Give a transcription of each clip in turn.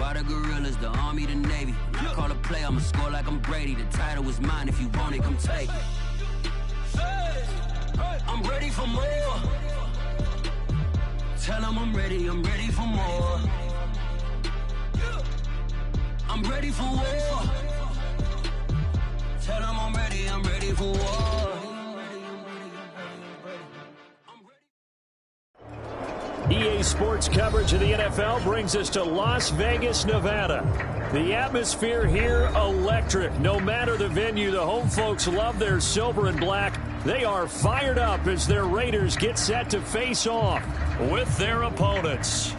by the gorillas, the army, the navy. When I call a play, I'ma score like I'm Brady. The title is mine, if you want it, come take it. I'm ready for more. Tell them I'm ready for more. I'm ready for war. Tell them I'm ready for war. EA Sports coverage of the NFL brings us to Las Vegas, Nevada. The atmosphere here, electric. No matter the venue, the home folks love their silver and black. They are fired up as their Raiders get set to face off with their opponents.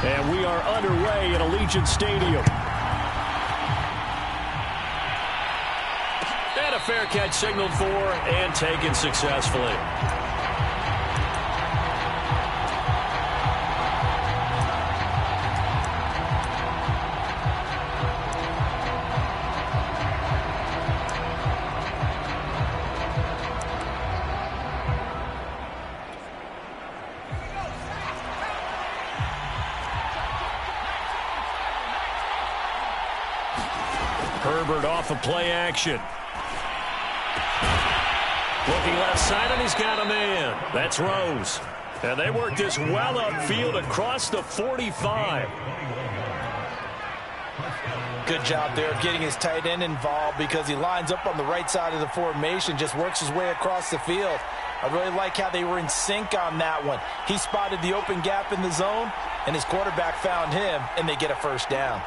And we are underway at Allegiant Stadium. And a fair catch signaled for and taken successfully. Herbert off of play action. Looking left side, and he's got a man. That's Rose. And they work this well upfield across the 45. Good job there of getting his tight end involved because he lines up on the right side of the formation, just works his way across the field. I really like how they were in sync on that one. He spotted the open gap in the zone, and his quarterback found him, and they get a first down.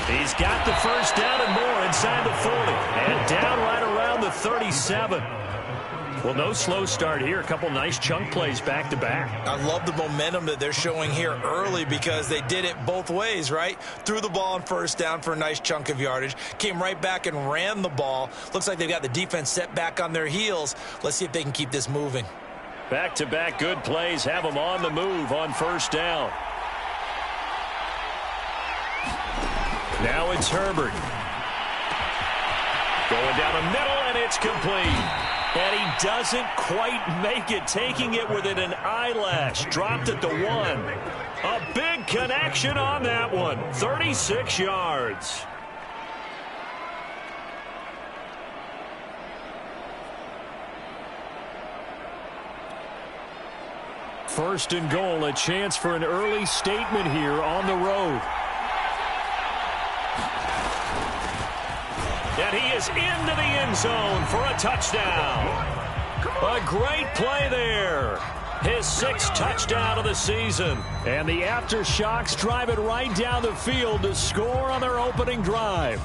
He's got the first down and more inside the 40. And down right around the 37. Well, no slow start here. A couple nice chunk plays back-to-back. I love the momentum that they're showing here early because they did it both ways, right? Threw the ball on first down for a nice chunk of yardage. Came right back and ran the ball. Looks like they've got the defense set back on their heels. Let's see if they can keep this moving. Back-to-back good plays have them on the move on first down. Now it's Herbert. Going down the middle, and it's complete. And he doesn't quite make it, taking it within an eyelash. Dropped at the 1. A big connection on that one. 36 yards. First and goal, a chance for an early statement here on the road. And he is into the end zone for a touchdown. A great play there. His 6th touchdown of the season. And the Aftershocks drive it right down the field to score on their opening drive.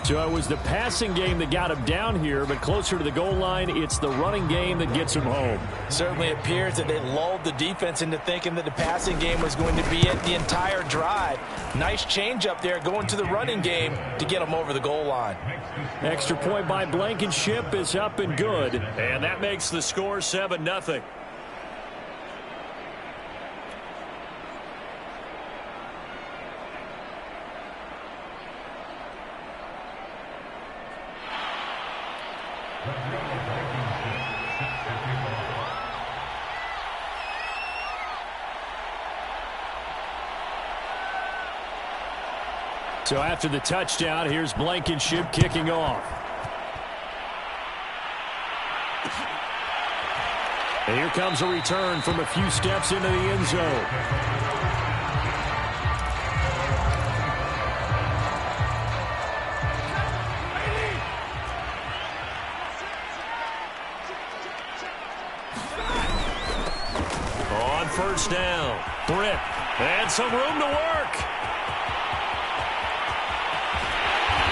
So it was the passing game that got him down here, but closer to the goal line, it's the running game that gets him home. Certainly appears that they lulled the defense into thinking that the passing game was going to be it the entire drive. Nice change up there going to the running game to get them over the goal line. Extra point by Blankenship is up and good. And that makes the score 7-0. So after the touchdown, here's Blankenship kicking off. And here comes a return from a few steps into the end zone. On first down, Britt, and some room to work.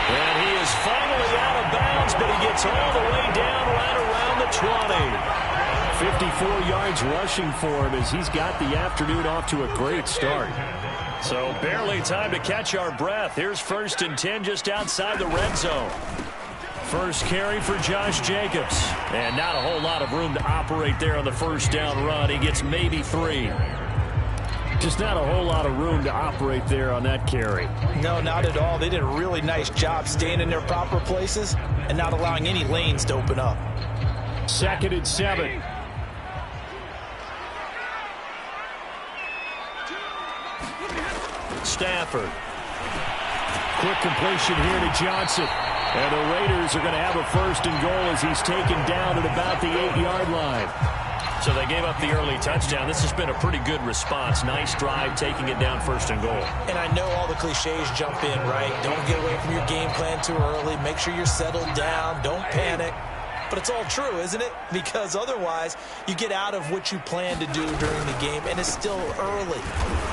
And he is finally out of bounds, but he gets all the way down right around the 20. 54 yards rushing for him as he's got the afternoon off to a great start. So barely time to catch our breath. Here's 1st and 10 just outside the red zone. First carry for Josh Jacobs. And not a whole lot of room to operate there on the first down run. He gets maybe 3. Just not a whole lot of room to operate there on that carry. No, not at all. They did a really nice job staying in their proper places and not allowing any lanes to open up. 2nd and 7. Stafford. Quick completion here to Johnson. And the Raiders are going to have a 1st and goal as he's taken down at about the 8-yard line. So they gave up the early touchdown. This has been a pretty good response. Nice drive, taking it down 1st and goal. And I know all the cliches jump in, right? Don't get away from your game plan too early. Make sure you're settled down. Don't panic. But it's all true, isn't it? Because otherwise, you get out of what you plan to do during the game, and it's still early.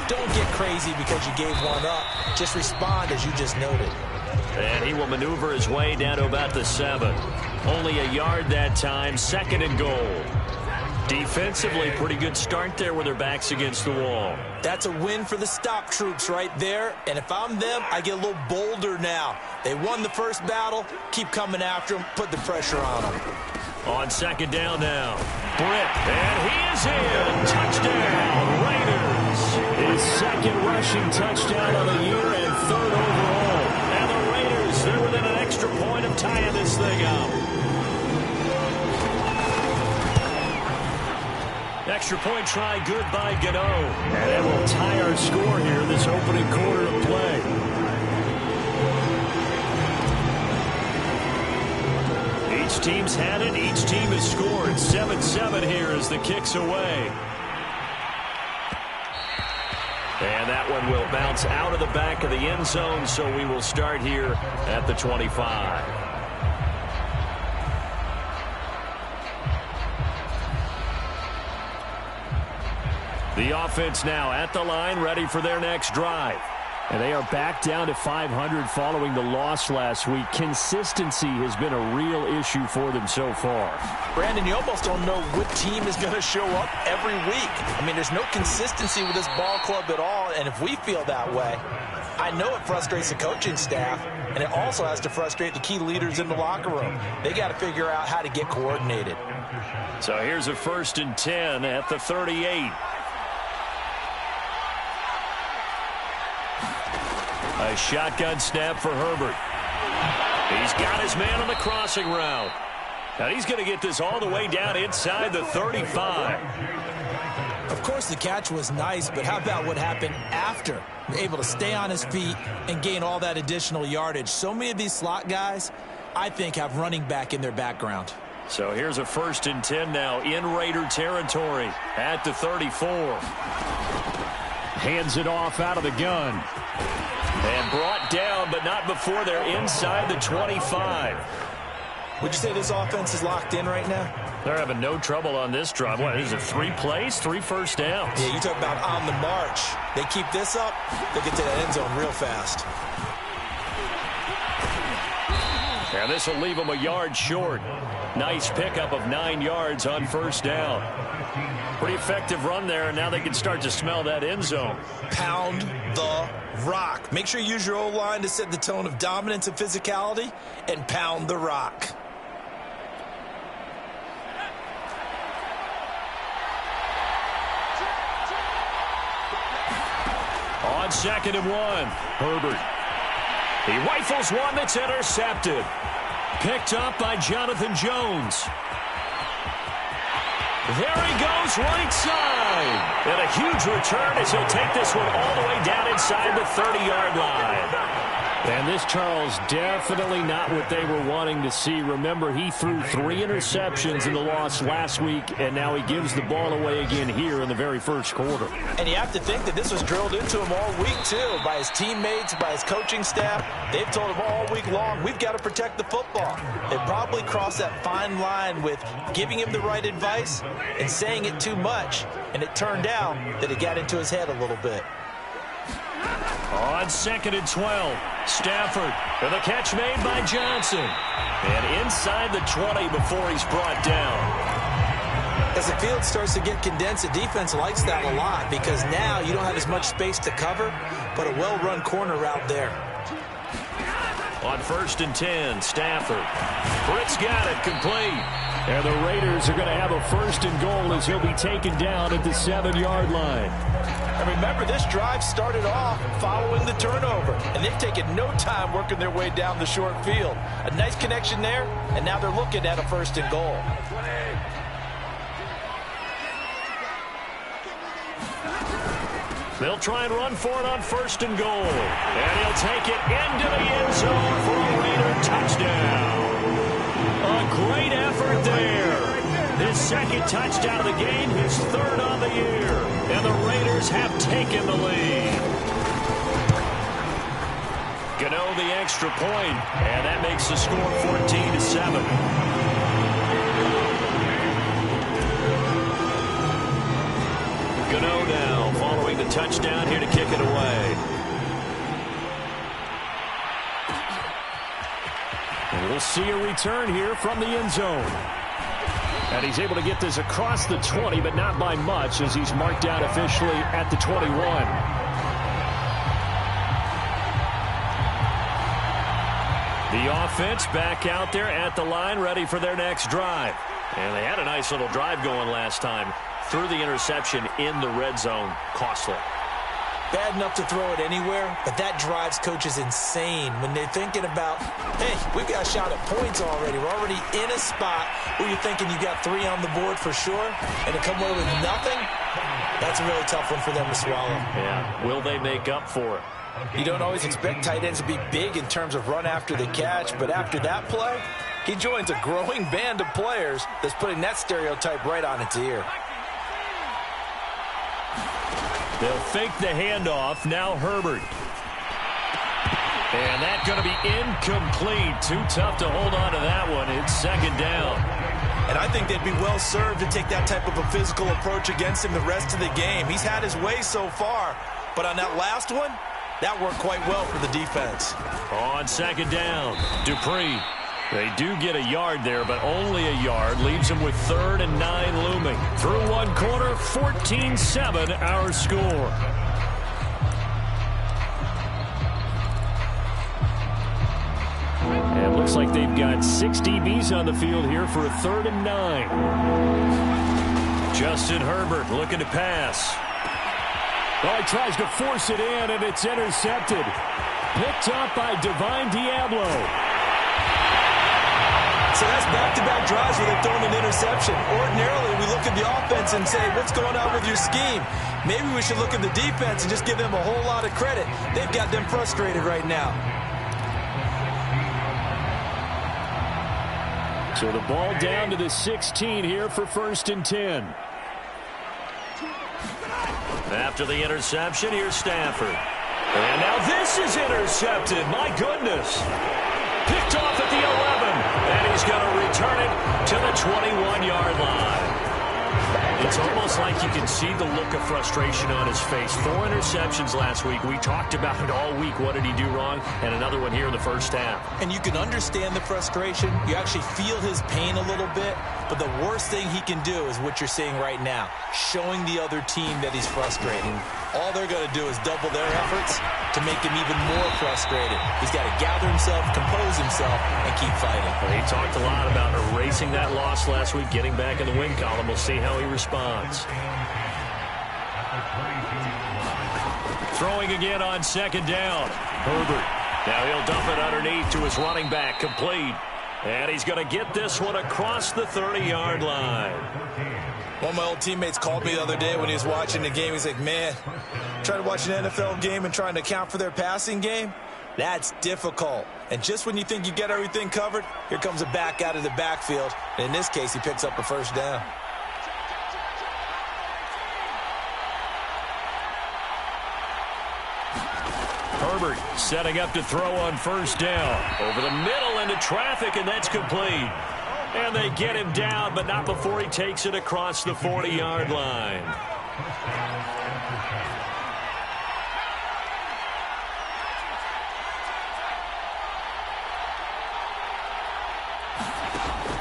Don't get crazy because you gave one up. Just respond as you just noted. And he will maneuver his way down to about the 7. Only a yard that time, 2nd and goal. Defensively, pretty good start there with their backs against the wall. That's a win for the stop troops right there. And if I'm them, I get a little bolder now. They won the first battle. Keep coming after them. Put the pressure on them. On 2nd down now. Britt, and he is in. Touchdown, Raiders. His 2nd rushing touchdown of the year and 3rd overall. And the Raiders, they're within an extra point of tying this thing up. Extra point try good by Gano. And it will tie our score here this opening quarter of play. Each team's had it. Each team has scored. 7-7 here as the kick's away. And that one will bounce out of the back of the end zone, so we will start here at the 25. The offense now at the line, ready for their next drive. And they are back down to 500 following the loss last week. Consistency has been a real issue for them so far. Brandon, you almost don't know what team is going to show up every week. I mean, there's no consistency with this ball club at all, and if we feel that way, I know it frustrates the coaching staff, and it also has to frustrate the key leaders in the locker room. They got to figure out how to get coordinated. So here's a 1st and 10 at the 38. A shotgun snap for Herbert. He's got his man on the crossing route. And he's going to get this all the way down inside the 35. Of course, the catch was nice, but how about what happened after? Able to stay on his feet and gain all that additional yardage. So many of these slot guys, I think, have running back in their background. So here's a 1st and 10 now in Raider territory at the 34. Hands it off out of the gun. And brought down, but not before they're inside the 25. Would you say this offense is locked in right now? They're having no trouble on this drive. What, is it 3 plays, 3 first downs? Yeah, you talk about on the march. They keep this up, they'll get to that end zone real fast. And this will leave them a yard short. Nice pickup of 9 yards on 1st down. Pretty effective run there, and now they can start to smell that end zone. Pound the rock. Make sure you use your O-line to set the tone of dominance and physicality, and pound the rock. On 2nd and 1, Herbert. He rifles one that's intercepted. Picked up by Jonathan Jones. There he goes, right side. And a huge return as he'll take this one all the way down inside the 30-yard line. And this, Charles, definitely not what they were wanting to see. Remember, he threw 3 interceptions in the loss last week, and now he gives the ball away again here in the very first quarter. And you have to think that this was drilled into him all week, too, by his teammates, by his coaching staff. They've told him all week long, we've got to protect the football. They probably crossed that fine line with giving him the right advice and saying it too much, and it turned out that it got into his head a little bit. On 2nd and 12, Stafford with a catch made by Johnson. And inside the 20 before he's brought down. As the field starts to get condensed, the defense likes that a lot because now you don't have as much space to cover, but a well-run corner route there. On 1st and 10, Stafford. Britt's got it complete. And the Raiders are going to have a 1st and goal as he'll be taken down at the 7-yard line. And remember, this drive started off following the turnover, and they've taken no time working their way down the short field. A nice connection there, and now they're looking at a 1st and goal. They'll try and run for it on 1st and goal. And he'll take it into the end zone for a Raider touchdown. A great effort there. His 2nd touchdown of the game, his 3rd on the year. And the Raiders have taken the lead. Gano the extra point, and that makes the score 14-7. Gano now following the touchdown here to kick it away. And we'll see a return here from the end zone. And he's able to get this across the 20, but not by much as he's marked out officially at the 21. The offense back out there at the line, ready for their next drive. And they had a nice little drive going last time. Threw the interception in the red zone. Costly. Bad enough to throw it anywhere, but that drives coaches insane when they're thinking about, hey, we've got a shot at points already. We're already in a spot where you're thinking you got 3 on the board for sure, and to come away with nothing, that's a really tough one for them to swallow. Yeah, will they make up for it? You don't always expect tight ends to be big in terms of run after the catch, but after that play, he joins a growing band of players that's putting that stereotype right on its ear. They'll fake the handoff. Now Herbert. And that's going to be incomplete. Too tough to hold on to that one. It's 2nd down. And I think they'd be well served to take that type of a physical approach against him the rest of the game. He's had his way so far, but on that last one, that worked quite well for the defense. On 2nd down, Dupree. They do get a yard there, but only a yard. Leaves them with 3rd and 9 looming. Through one quarter, 14-7 our score. And it looks like they've got 6 DBs on the field here for a 3rd and 9. Justin Herbert looking to pass. Oh, he tries to force it in, and it's intercepted. Picked up by Divine Diablo. So that's back-to-back drives where they've thrown an interception. Ordinarily, we look at the offense and say, what's going on with your scheme? Maybe we should look at the defense and just give them a whole lot of credit. They've got them frustrated right now. So the ball down to the 16 here for 1st and 10. After the interception, here's Stafford. And now this is intercepted. My goodness. Picked off at the 11. And he's going to return it to the 21-yard line. It's almost like you can see the look of frustration on his face. 4 interceptions last week. We talked about it all week. What did he do wrong? And another one here in the first half. And you can understand the frustration. You actually feel his pain a little bit. But the worst thing he can do is what you're seeing right now, showing the other team that he's frustrated. All they're going to do is double their efforts to make him even more frustrated. He's got to gather himself, compose himself, and keep fighting. Well, he talked a lot about erasing that loss last week, getting back in the win column. We'll see how he responds. Throwing again on 2nd down. Herbert. Now he'll dump it underneath to his running back, complete. And he's going to get this one across the 30-yard line. One of my old teammates called me the other day when he was watching the game. He's like, man, trying to watch an NFL game and trying to account for their passing game, that's difficult. And just when you think you get everything covered, here comes a back out of the backfield. And in this case, he picks up a 1st down. Herbert setting up to throw on 1st down. Over the middle into traffic, and that's complete. And they get him down, but not before he takes it across the 40-yard line.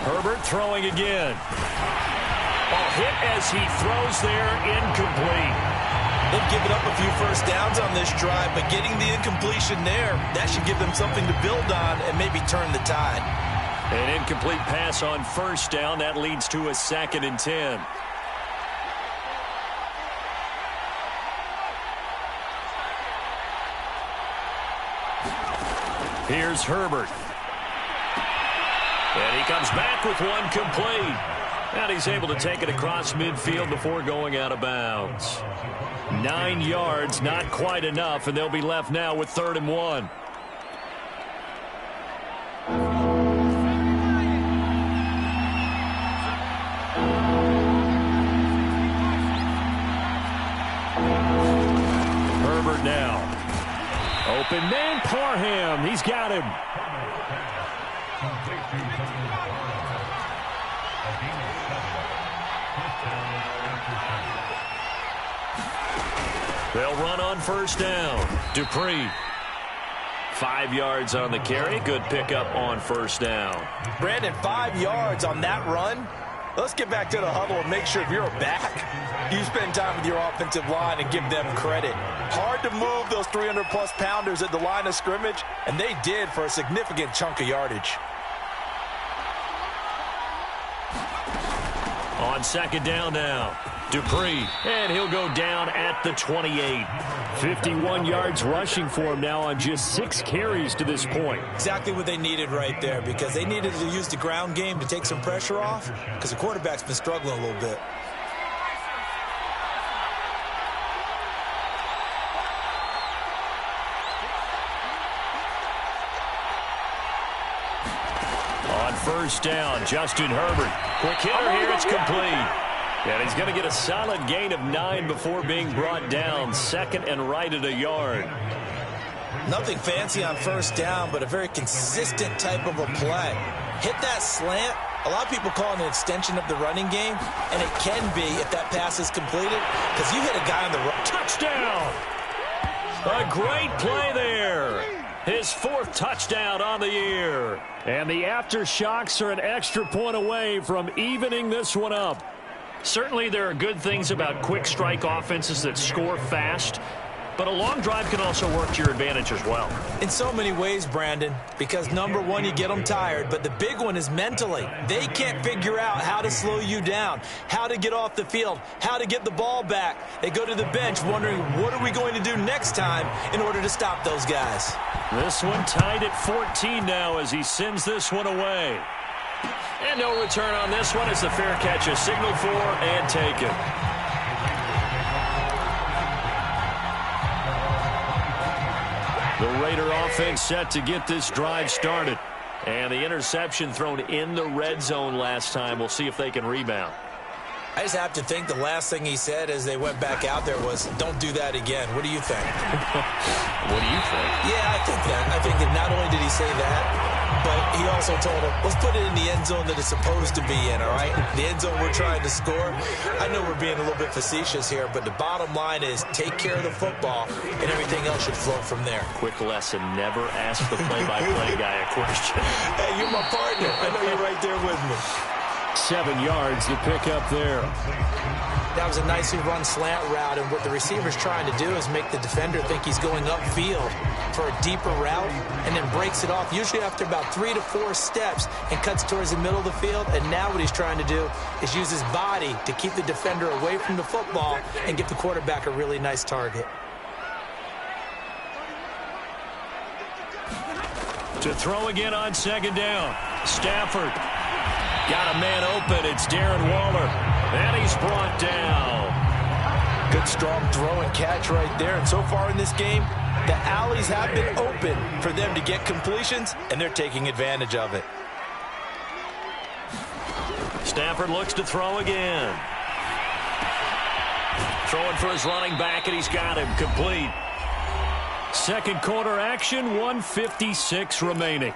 Herbert throwing again. Ball hit as he throws there, incomplete. They've given up a few 1st downs on this drive, but getting the incompletion there, that should give them something to build on and maybe turn the tide. An incomplete pass on 1st down. That leads to a 2nd and 10. Here's Herbert. And he comes back with one complete. And he's able to take it across midfield before going out of bounds. 9 yards, not quite enough, and they'll be left now with 3rd and 1. Herbert now. Open man, Parham. He's got him. They'll run on 1st down. Dupree. 5 yards on the carry. Good pickup on 1st down. Brandon, 5 yards on that run. Let's get back to the huddle and make sure if you're a back, you spend time with your offensive line and give them credit. Hard to move those 300-plus pounders at the line of scrimmage, and they did for a significant chunk of yardage. On 2nd down now, Dupree, and he'll go down at the 28. 51 yards rushing for him now on just 6 carries to this point. Exactly what they needed right there, because they needed to use the ground game to take some pressure off, because the quarterback's been struggling a little bit. On 1st down, Justin Herbert. Quick hitter here, it's complete. And he's going to get a solid gain of 9 before being brought down. 2nd and right at a yard. Nothing fancy on 1st down, but a very consistent type of a play. Hit that slant. A lot of people call it an extension of the running game, and it can be if that pass is completed, because you hit a guy on the run. Touchdown! A great play there. His 4th touchdown on the year. And the aftershocks are an extra point away from evening this one up. Certainly there are good things about quick strike offenses that score fast, but a long drive can also work to your advantage as well. In so many ways, Brandon, because number one, you get them tired, but the big one is mentally. They can't figure out how to slow you down, how to get off the field, how to get the ball back. They go to the bench wondering, what are we going to do next time in order to stop those guys? This one tied at 14 now as he sends this one away. And no return on this one as the fair catch is signaled for and taken. The Raider offense set to get this drive started. And the interception thrown in the red zone last time. We'll see if they can rebound. I just have to think the last thing he said as they went back out there was, don't do that again. What do you think? What do you think? Yeah, I think that. I think that not only did he say that, but he also told him, let's put it in the end zone that it's supposed to be in, all right? The end zone we're trying to score. I know we're being a little bit facetious here, but the bottom line is take care of the football, and everything else should flow from there. Quick lesson, never ask the play-by-play guy a question. Hey, you're my partner. I know you're right there with me. 7 yards to pick up there. That was a nicely run slant route, and what the receiver's trying to do is make the defender think he's going upfield for a deeper route and then breaks it off, usually after about 3 to 4 steps, and cuts towards the middle of the field. And now what he's trying to do is use his body to keep the defender away from the football and give the quarterback a really nice target. To throw again on 2nd down. Stafford got a man open. It's Darren Waller. And he's brought down. Good strong throw and catch right there. And so far in this game, the alleys have been open for them to get completions, and they're taking advantage of it. Stafford looks to throw again. Throwing for his running back, and he's got him complete. Second quarter action, 1:56 remaining.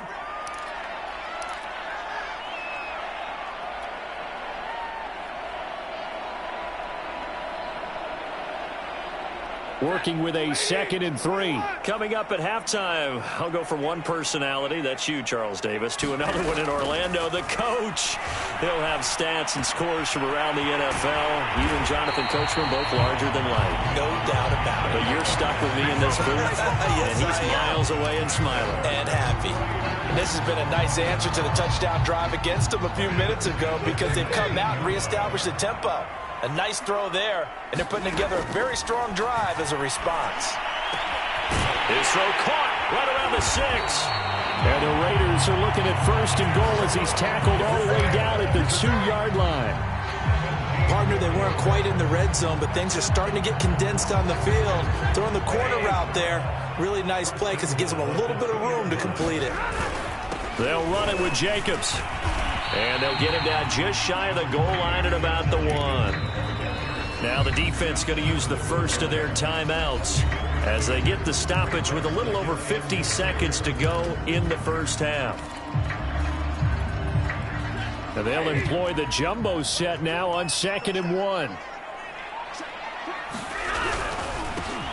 Working with a 2nd and 3. Coming up at halftime, I'll go from one personality, that's you, Charles Davis, to another one in Orlando, the coach. He'll have stats and scores from around the NFL. You and Jonathan Coachman, both larger than life. No doubt about it. But you're stuck with me in this booth, yes, and he's miles away and smiling. And happy. And this has been a nice answer to the touchdown drive against them a few minutes ago, because they've come out and reestablished the tempo. A nice throw there, and they're putting together a very strong drive as a response. His throw caught right around the 6. And the Raiders are looking at 1st and goal as he's tackled all the way down at the 2-yard line. Partner, they weren't quite in the red zone, but things are starting to get condensed on the field. Throwing the corner route there. Really nice play because it gives them a little bit of room to complete it. They'll run it with Jacobs. And they'll get him down just shy of the goal line at about the 1. Now the defense going to use the first of their timeouts as they get the stoppage with a little over 50 seconds to go in the first half. And they'll employ the jumbo set now on 2nd and 1.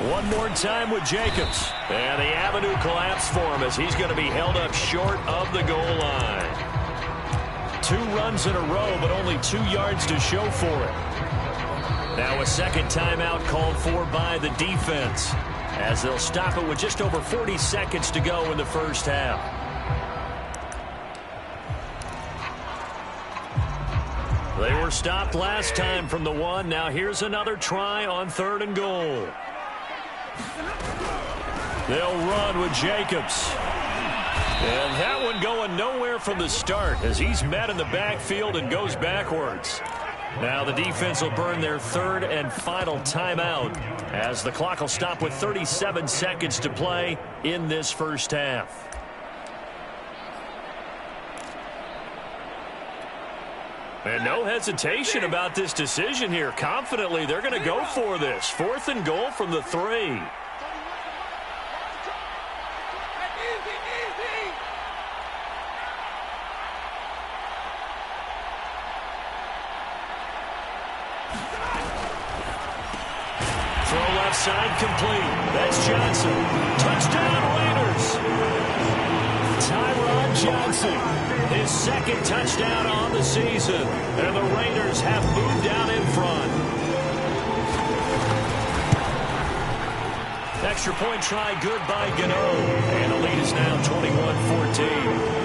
One more time with Jacobs. And the avenue collapsed for him as he's going to be held up short of the goal line. 2 runs in a row, but only 2 yards to show for it. Now a second timeout called for by the defense as they'll stop it with just over 40 seconds to go in the first half. They were stopped last time from the 1. Now here's another try on 3rd and goal. They'll run with Jacobs. And that one going nowhere from the start as he's met in the backfield and goes backwards. Now the defense will burn their 3rd and final timeout as the clock will stop with 37 seconds to play in this first half. And no hesitation about this decision here. Confidently, they're going to go for this. 4th and goal from the 3. Throw left side complete. That's Johnson. Touchdown Raiders. Tyron Johnson. His 2nd touchdown on the season. And the Raiders have moved out in front. Extra point try good by Gano. And the lead is now 21-14.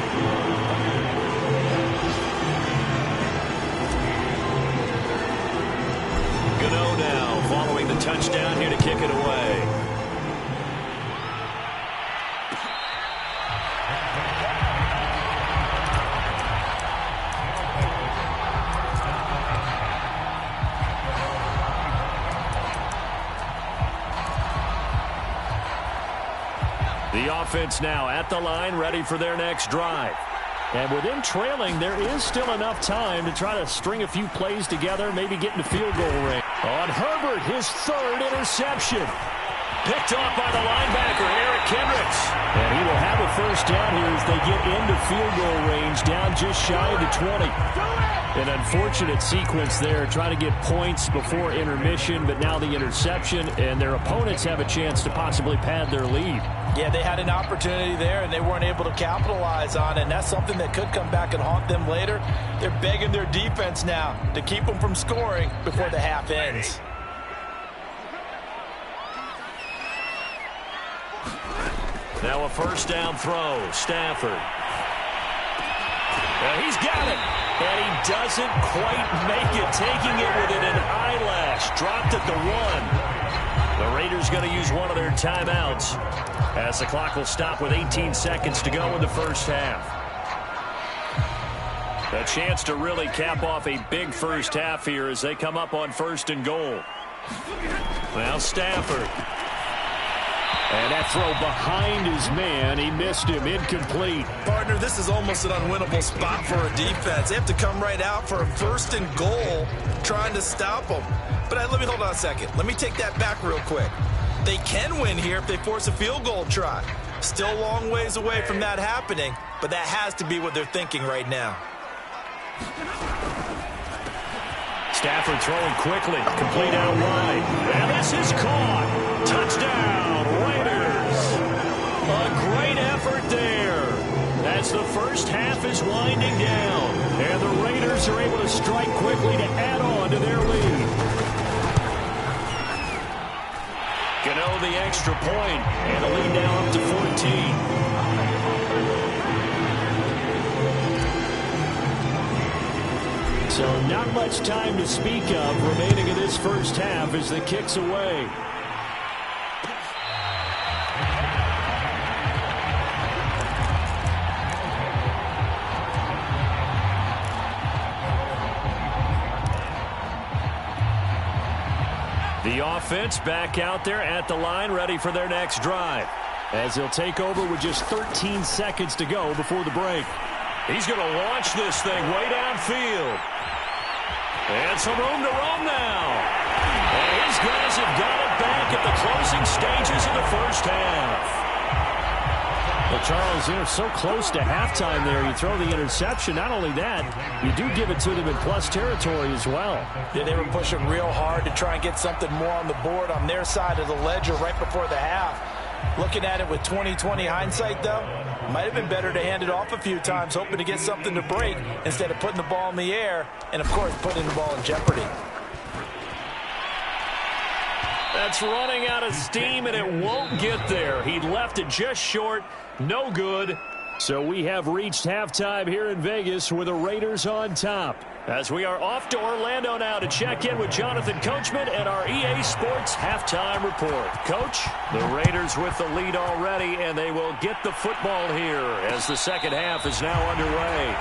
Gano now following the touchdown here to kick it away. The offense now at the line, ready for their next drive. And with them trailing, there is still enough time to try to string a few plays together, maybe get into field goal range. On Herbert, his 3rd interception. Picked off by the linebacker, Eric Kendricks. And he will have a first down here as they get into field goal range, down just shy of the 20. An unfortunate sequence there, trying to get points before intermission, but now the interception, and their opponents have a chance to possibly pad their lead. Yeah, they had an opportunity there, and they weren't able to capitalize on it, and that's something that could come back and haunt them later. They're begging their defense now to keep them from scoring before the half ends. Now a first down throw, Stafford. And he's got it. And he doesn't quite make it, taking it within an eyelash. Dropped at the 1. The Raiders going to use one of their timeouts as the clock will stop with 18 seconds to go in the first half. A chance to really cap off a big first half here as they come up on 1st and goal. Now Stafford. And that throw behind his man. He missed him. Incomplete. Partner, this is almost an unwinnable spot for a defense. They have to come right out for a 1st and goal trying to stop them. But let me hold on a second. Let me take that back real quick. They can win here if they force a field goal try. Still a long ways away from that happening, but that has to be what they're thinking right now. Stafford throwing quickly, complete out wide. And this is caught. Touchdown, Raiders. A great effort there. As the first half is winding down, and the Raiders are able to strike quickly to add on to their lead. Gano the extra point, and the lead now up to 14. So not much time to speak of remaining in this first half as the kick's away. offense back out there at the line, ready for their next drive, as they'll take over with just 13 seconds to go before the break. He's going to launch this thing way downfield. And some room to roam now. And his guys have got it back at the closing stages of the first half. Well, Charles, they're so close to halftime there. You throw the interception. Not only that, you do give it to them in plus territory as well. Yeah, they were pushing real hard to try and get something more on the board on their side of the ledger right before the half. Looking at it with 20/20 hindsight, though, might have been better to hand it off a few times, hoping to get something to break instead of putting the ball in the air and, of course, putting the ball in jeopardy. That's running out of steam, and it won't get there. He left it just short. No good. So we have reached halftime here in Vegas with the Raiders on top. As we are off to Orlando now to check in with Jonathan Coachman and our EA Sports Halftime Report. Coach, the Raiders with the lead already, and they will get the football here as the second half is now underway.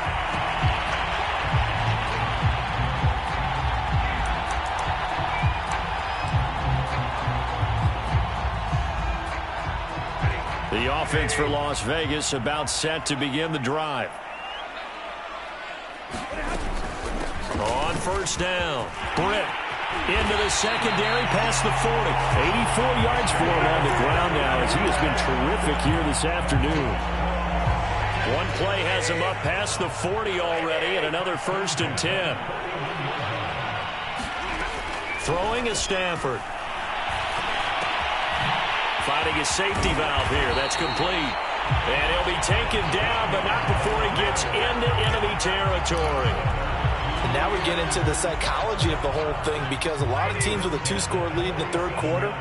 The offense for Las Vegas about set to begin the drive. On first down, Britt into the secondary past the 40. 84 yards for him on the ground now as he has been terrific here this afternoon. One play has him up past the 40 already, and another 1st and 10. Throwing is Stafford. Finding a safety valve here. That's complete. And he'll be taken down, but not before he gets into enemy territory. And now we get into the psychology of the whole thing, because a lot of teams with a 2-score lead in the third quarter,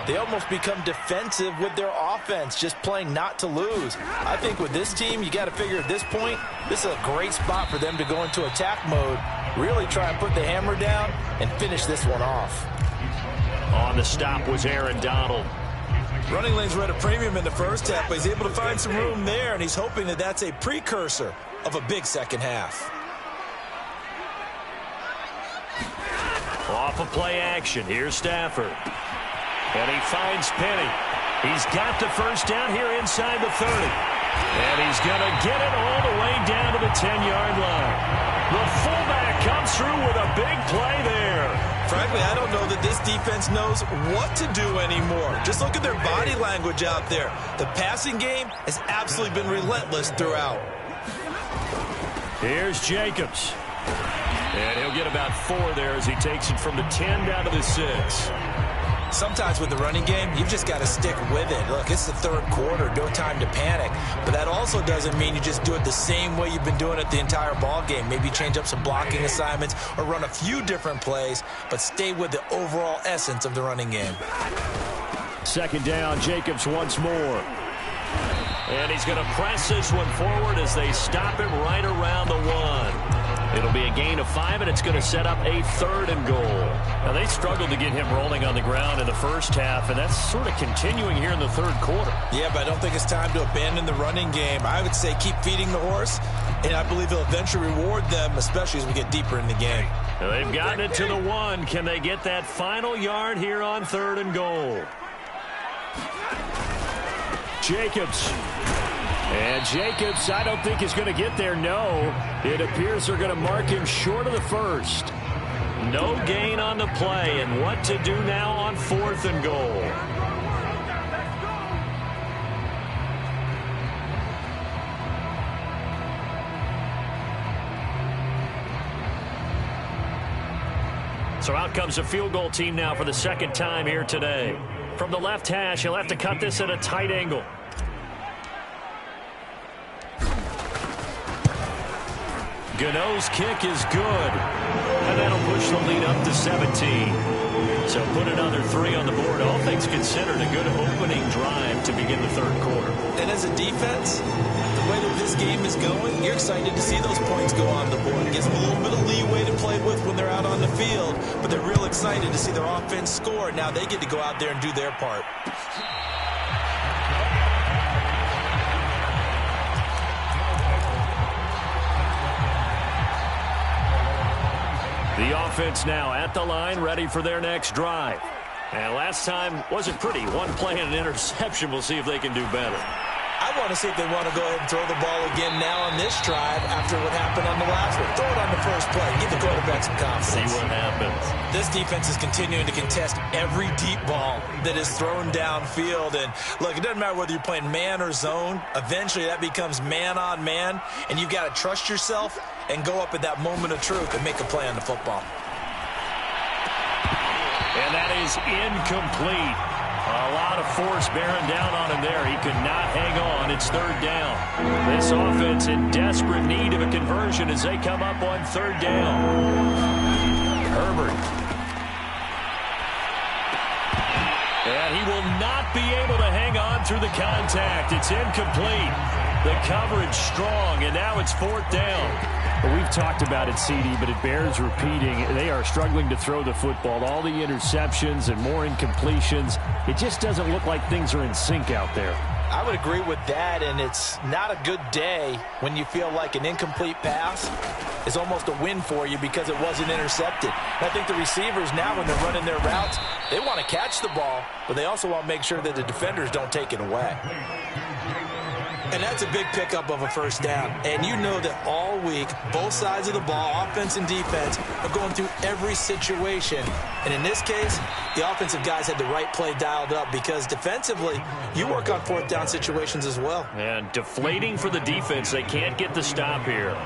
they almost become defensive with their offense, just playing not to lose. I think with this team, you got to figure at this point, this is a great spot for them to go into attack mode, really try and put the hammer down and finish this one off. On the stop was Aaron Donald. Running lanes were at a premium in the first half, but he's able to find some room there, and he's hoping that that's a precursor of a big second half. Off of play action, here's Stafford. And he finds Penny. He's got the first down here inside the 30. And he's going to get it all the way down to the 10-yard line. The fullback comes through with a big play there. Frankly, I don't know that this defense knows what to do anymore. Just look at their body language out there. The passing game has absolutely been relentless throughout. Here's Jacobs. And he'll get about 4 there as he takes it from the 10 down to the 6. Sometimes with the running game, you've just got to stick with it. Look, it's the third quarter, no time to panic. But that also doesn't mean you just do it the same way you've been doing it the entire ball game. Maybe change up some blocking assignments or run a few different plays, but stay with the overall essence of the running game. Second down, Jacobs once more. And he's going to press this one forward as they stop it right around the 1. It'll be a gain of 5, and it's going to set up a 3rd and goal. Now, they struggled to get him rolling on the ground in the first half, and that's sort of continuing here in the third quarter. Yeah, but I don't think it's time to abandon the running game. I would say keep feeding the horse, and I believe he'll eventually reward them, especially as we get deeper in the game. Now, they've gotten it to the 1. Can they get that final yard here on 3rd and goal? Jacobs. And Jacobs, I don't think is going to get there. No, it appears they're going to mark him short of the 1st. No gain on the play, and what to do now on 4th and goal. So out comes a field goal team now for the second time here today. From the left hash, he'll have to cut this at a tight angle. Gano's kick is good. And that'll push the lead up to 17. So put another 3 on the board. All things considered, a good opening drive to begin the third quarter. And as a defense, the way that this game is going, you're excited to see those points go on the board. It gives them a little bit of leeway to play with when they're out on the field. But they're real excited to see their offense score. Now they get to go out there and do their part. The offense now at the line, ready for their next drive. And last time wasn't pretty. One play and an interception. We'll see if they can do better. I want to see if they want to go ahead and throw the ball again now on this drive after what happened on the last one. Throw it on the first play. Give the quarterback some confidence. See what happens. This defense is continuing to contest every deep ball that is thrown downfield. And, look, it doesn't matter whether you're playing man or zone. Eventually that becomes man on man, and you've got to trust yourself and go up at that moment of truth and make a play on the football. And that is incomplete. A lot of force bearing down on him there. He could not hang on. It's third down. This offense in desperate need of a conversion as they come up on third down. Herbert. And he will not be able to hang on through the contact. It's incomplete. The coverage strong, and now it's fourth down. Well, we've talked about it, CD, but it bears repeating. They are struggling to throw the football. All the interceptions and more incompletions. It just doesn't look like things are in sync out there. I would agree with that, and it's not a good day when you feel like an incomplete pass is almost a win for you because it wasn't intercepted. And I think the receivers now, when they're running their routes, they want to catch the ball, but they also want to make sure that the defenders don't take it away. And that's a big pickup of a first down. And you know that all week, both sides of the ball, offense and defense, are going through every situation. And in this case, the offensive guys had the right play dialed up because defensively, you work on fourth down situations as well. And deflating for the defense. They can't get the stop here.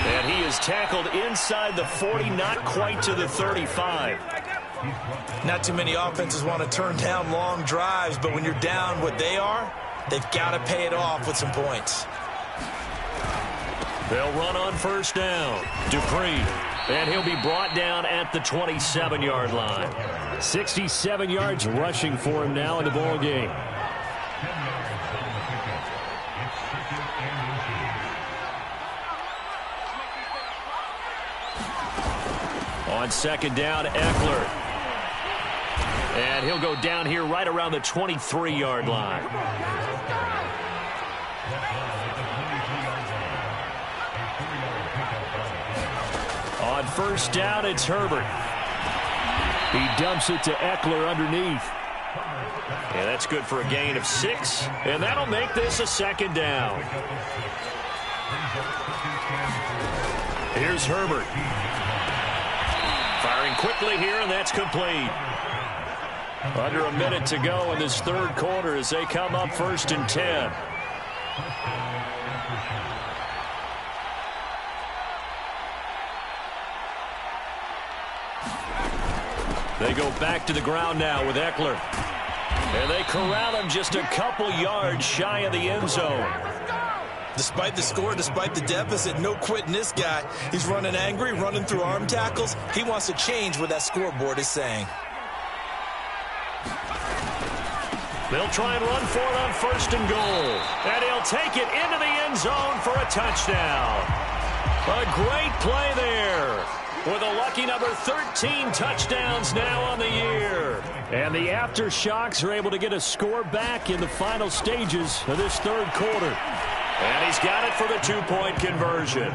And he is tackled inside the 40, not quite to the 35. Not too many offenses want to turn down long drives, but when you're down what they are, they've got to pay it off with some points. They'll run on first down. Dupree. And he'll be brought down at the 27-yard line. 67 yards rushing for him now in the ball game. On second down, Eckler. And he'll go down here right around the 23-yard line. On first down, it's Herbert. He dumps it to Eckler underneath. And that's good for a gain of 6. And that'll make this a second down. Here's Herbert. Firing quickly here, and that's complete. Under a minute to go in this third quarter as they come up first and 10. They go back to the ground now with Eckler. And they corral him just a couple yards shy of the end zone. Despite the score, despite the deficit, no quitting this guy. He's running angry, running through arm tackles. He wants to change what that scoreboard is saying. They'll try and run for it on first and goal. And he'll take it into the end zone for a touchdown. A great play there. With a lucky number 13 touchdowns now on the year. And the aftershocks are able to get a score back in the final stages of this third quarter. And he's got it for the two-point conversion.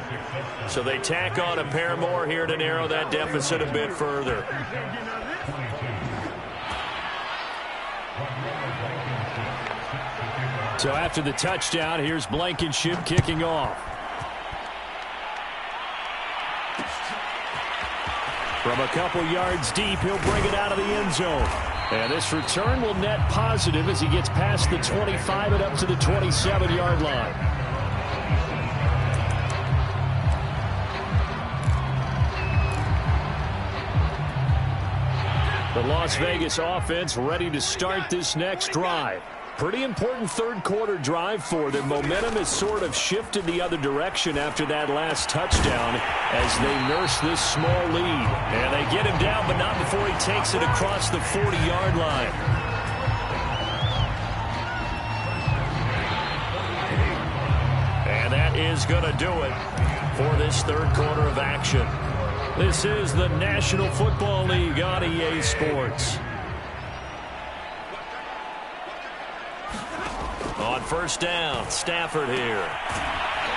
So they tack on a pair more here to narrow that deficit a bit further. So after the touchdown, here's Blankenship kicking off. From a couple yards deep, he'll bring it out of the end zone. And this return will net positive as he gets past the 25 and up to the 27-yard line. The Las Vegas offense ready to start this next drive. Pretty important third quarter drive for them. Momentum has sort of shifted the other direction after that last touchdown as they nurse this small lead. And they get him down, but not before he takes it across the 40-yard line. And that is going to do it for this third quarter of action. This is the National Football League on EA Sports. On first down, Stafford here.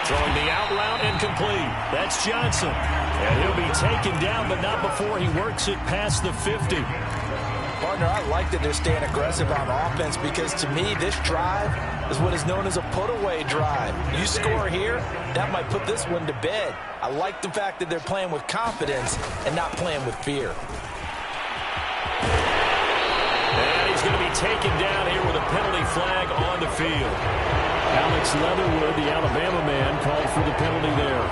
Throwing the out route incomplete. That's Johnson. And he'll be taken down, but not before he works it past the 50. Partner, I like that they're staying aggressive on offense because to me, this drive is what is known as a put-away drive. You score here, that might put this one to bed. I like the fact that they're playing with confidence and not playing with fear. And he's going to be taken down here with a penalty flag on the field. Alex Leatherwood, the Alabama man, called for the penalty there.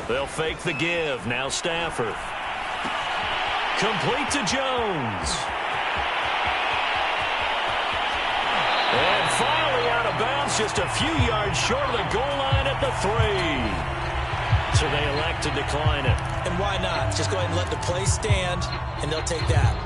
They'll fake the give. Now Stafford. Complete to Jones. And finally out of bounds, just a few yards short of the goal line at the 3. So they elect to decline it. And why not? Just go ahead and let the play stand, and they'll take that.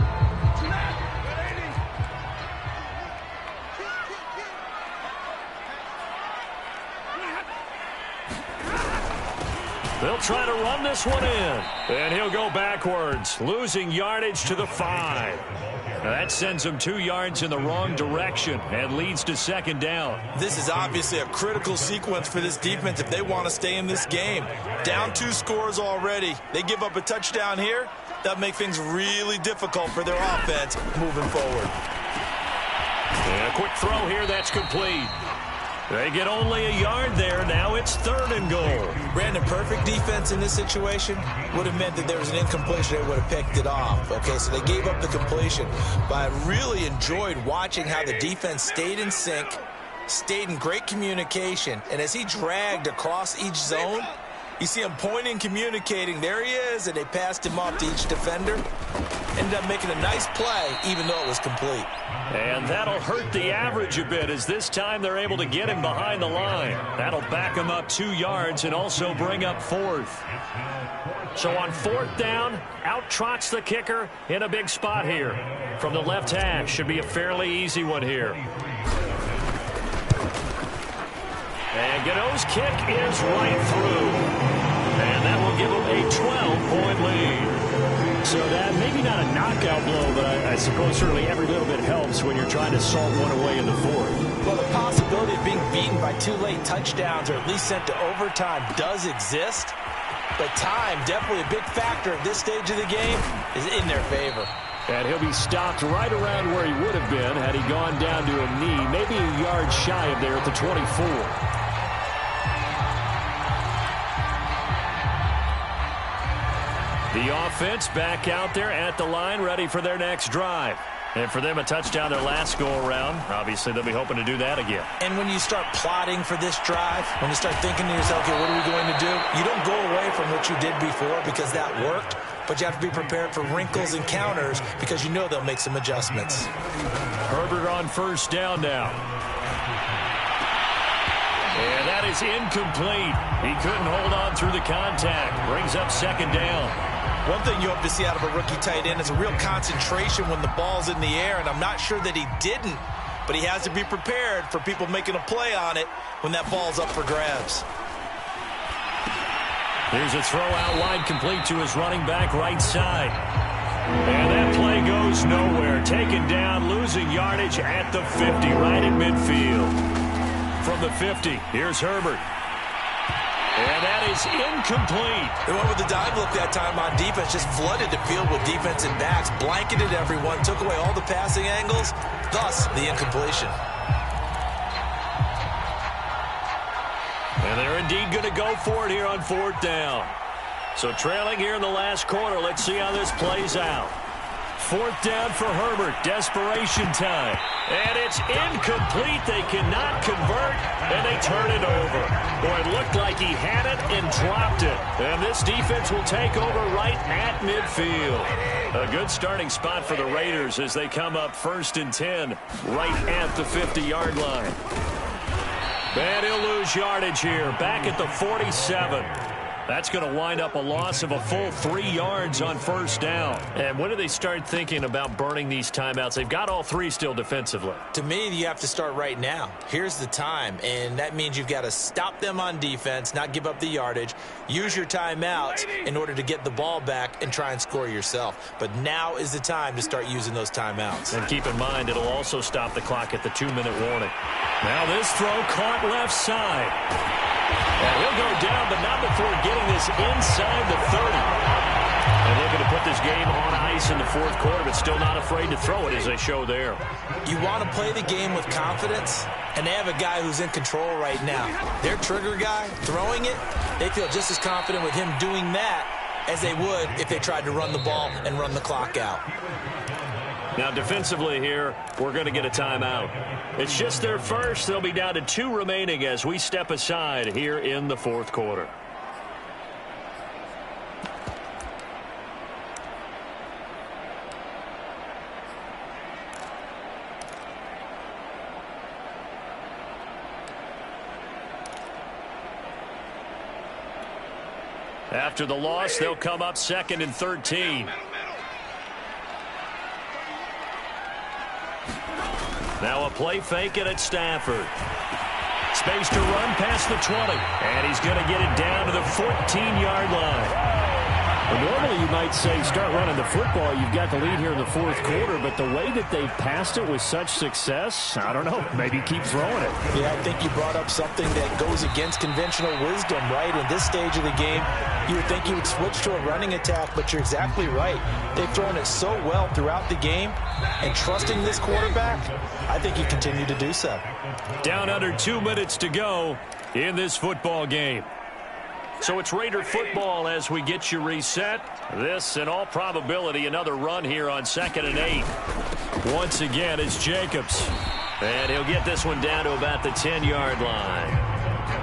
They'll try to run this one in. And he'll go backwards, losing yardage to the 5. That sends him 2 yards in the wrong direction and leads to second down. This is obviously a critical sequence for this defense if they want to stay in this game. Down 2 scores already. They give up a touchdown here. That'll make things really difficult for their offense moving forward. And a quick throw here that's complete. They get only a yard there. Now it's 3rd and goal. Brandon, perfect defense in this situation would have meant that there was an incompletion. They would have picked it off. Okay, so they gave up the completion. But I really enjoyed watching how the defense stayed in sync, stayed in great communication. And as he dragged across each zone, you see him pointing, communicating. There he is, and they passed him off to each defender. Ended up making a nice play, even though it was complete. And that'll hurt the average a bit as this time they're able to get him behind the line. That'll back him up 2 yards and also bring up 4th. So on 4th down, out trots the kicker in a big spot here. From the left hash, should be a fairly easy one here. And Gano's kick is right through. And that will give him a 12-point lead. So that maybe not a knockout blow, but I suppose certainly every little bit helps when you're trying to salt one away in the 4th. Well, the possibility of being beaten by 2 late touchdowns or at least sent to overtime does exist. But time, definitely a big factor at this stage of the game, is in their favor. And he'll be stopped right around where he would have been had he gone down to a knee, maybe a yard shy of there at the 24. The offense back out there at the line, ready for their next drive. And for them, a touchdown their last go-around. Obviously, they'll be hoping to do that again. And when you start plotting for this drive, when you start thinking to yourself, okay, what are we going to do? You don't go away from what you did before because that worked, but you have to be prepared for wrinkles and counters because you know they'll make some adjustments. Herbert on 1st down now. And that is incomplete. He couldn't hold on through the contact. Brings up 2nd down. One thing you hope to see out of a rookie tight end is a real concentration when the ball's in the air, and I'm not sure that he didn't, but he has to be prepared for people making a play on it when that ball's up for grabs. Here's a throw out wide, complete to his running back right side. And that play goes nowhere. Taken down, losing yardage at the 50, right at midfield. From the 50, here's Herbert. And that is incomplete. They went with the dive look that time on defense, just flooded the field with defensive backs, blanketed everyone, took away all the passing angles, thus the incompletion. And they're indeed going to go for it here on 4th down. So trailing here in the last quarter, let's see how this plays out. 4th down for Herbert, desperation time. And it's incomplete. They cannot convert, and they turn it over. Boy, it looked like he had it and dropped it. And this defense will take over right at midfield. A good starting spot for the Raiders as they come up 1st and 10, right at the 50-yard line. And he'll lose yardage here, back at the 47. That's going to wind up a loss of a full 3 yards on first down. And when do they start thinking about burning these timeouts? They've got all 3 still defensively. To me, you have to start right now. Here's the time, and that means you've got to stop them on defense, not give up the yardage, use your timeouts in order to get the ball back and try and score yourself. But now is the time to start using those timeouts. And keep in mind, it'll also stop the clock at the 2-minute warning. Now this throw caught left side. And he'll go down, but not before getting this inside the 30. And looking to put this game on ice in the fourth quarter, but still not afraid to throw it as they show there. You want to play the game with confidence, and they have a guy who's in control right now. Their trigger guy throwing it, they feel just as confident with him doing that as they would if they tried to run the ball and run the clock out. Now defensively here, we're going to get a timeout. It's just their first. They'll be down to 2 remaining as we step aside here in the fourth quarter. After the loss, they'll come up 2nd and 13. Now a play fake it at Stafford. Space to run past the 20. And he's going to get it down to the 14-yard line. Well, normally you might say start running the football. You've got the lead here in the fourth quarter. But the way that they've passed it with such success, I don't know. Maybe keep throwing it. Yeah, I think you brought up something that goes against conventional wisdom, right? In this stage of the game, you would think you would switch to a running attack, but you're exactly right. They've thrown it so well throughout the game, and trusting this quarterback, I think you continue to do so. Down under 2 minutes to go in this football game. So it's Raider football as we get you reset. This, in all probability, another run here on 2nd and 8. Once again, it's Jacobs. And he'll get this one down to about the 10-yard line.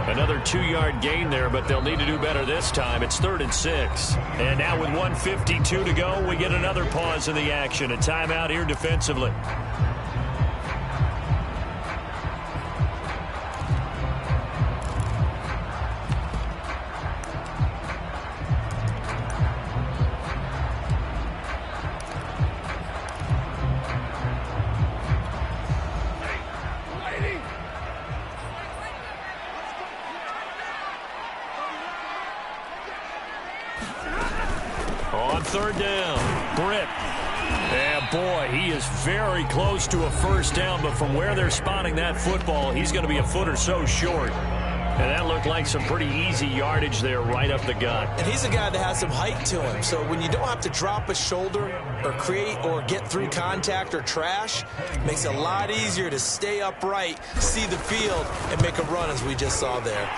Another 2-yard gain there, but they'll need to do better this time. It's 3rd and 6. And now with 1:52 to go, we get another pause in the action. A timeout here defensively. On 3rd down, Britt. And boy, he is very close to a first down, but from where they're spotting that football, he's going to be a foot or so short. And that looked like some pretty easy yardage there right up the gut. And he's a guy that has some height to him. So when you don't have to drop a shoulder or create or get through contact or trash, it makes it a lot easier to stay upright, see the field, and make a run as we just saw there.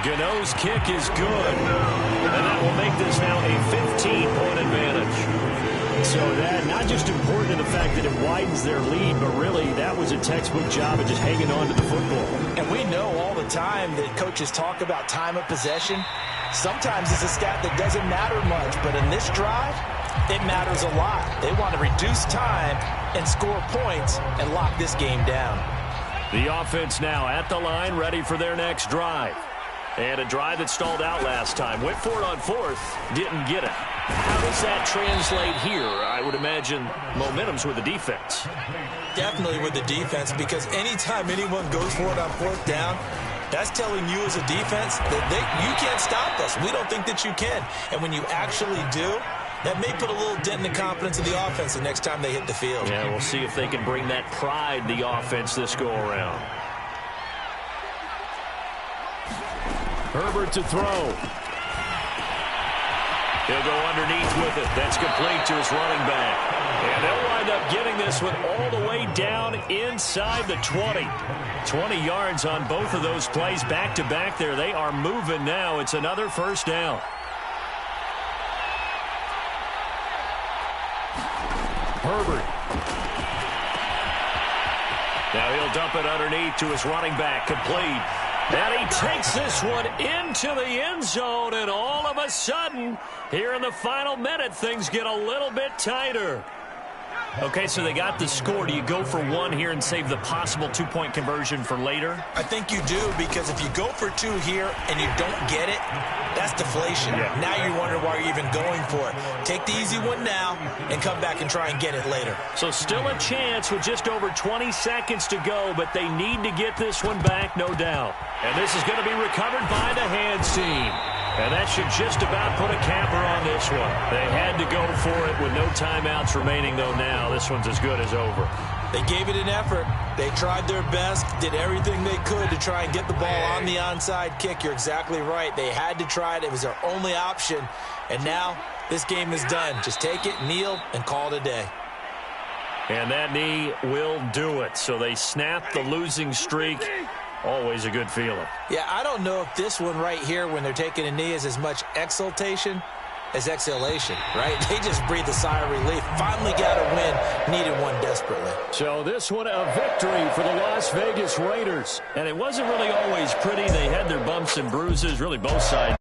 Gano's kick is good. And that will make this now a 15-point advantage. So that, not just important in the fact that it widens their lead, but really that was a textbook job of just hanging on to the football. And we know all the time that coaches talk about time of possession. Sometimes it's a stat that doesn't matter much, but in this drive, it matters a lot. They want to reduce time and score points and lock this game down. The offense now at the line, ready for their next drive. And a drive that stalled out last time. Went for it on 4th, didn't get it. How does that translate here? I would imagine momentum's with the defense. Definitely with the defense, because anytime anyone goes for it on 4th down, that's telling you as a defense that you can't stop us. We don't think that you can. And when you actually do, that may put a little dent in the confidence of the offense the next time they hit the field. Yeah, we'll see if they can bring that pride, the offense, this go-around. Herbert to throw. He'll go underneath with it. That's complete to his running back. And they'll wind up getting this one all the way down inside the 20. 20 yards on both of those plays back-to-back there. They are moving now. It's another first down. Herbert. Now he'll dump it underneath to his running back. Complete. And he takes this one into the end zone, and all of a sudden, here in the final minute, things get a little bit tighter. Okay, so they got the score. Do you go for one here and save the possible two-point conversion for later? I think you do, because if you go for two here and you don't get it, that's deflation. Yeah. Now you're wondering why you're even going for it. Take the easy one now and come back and try and get it later. So still a chance with just over 20 seconds to go, but they need to get this one back, no doubt. And this is going to be recovered by the Hands team. And that should just about put a capper on this one. They had to go for it with no timeouts remaining, though now this one's as good as over. They gave it an effort. They tried their best, did everything they could to try and get the ball on the onside kick. You're exactly right. They had to try it. It was their only option. And now this game is done. Just take it, kneel, and call it a day. And that knee will do it. So they snap the losing streak. Always a good feeling. Yeah, I don't know if this one right here, when they're taking a knee, is as much exultation as exhalation, right? They just breathe a sigh of relief. Finally got a win. Needed one desperately. So this one a victory for the Las Vegas Raiders. And it wasn't really always pretty. They had their bumps and bruises, really both sides.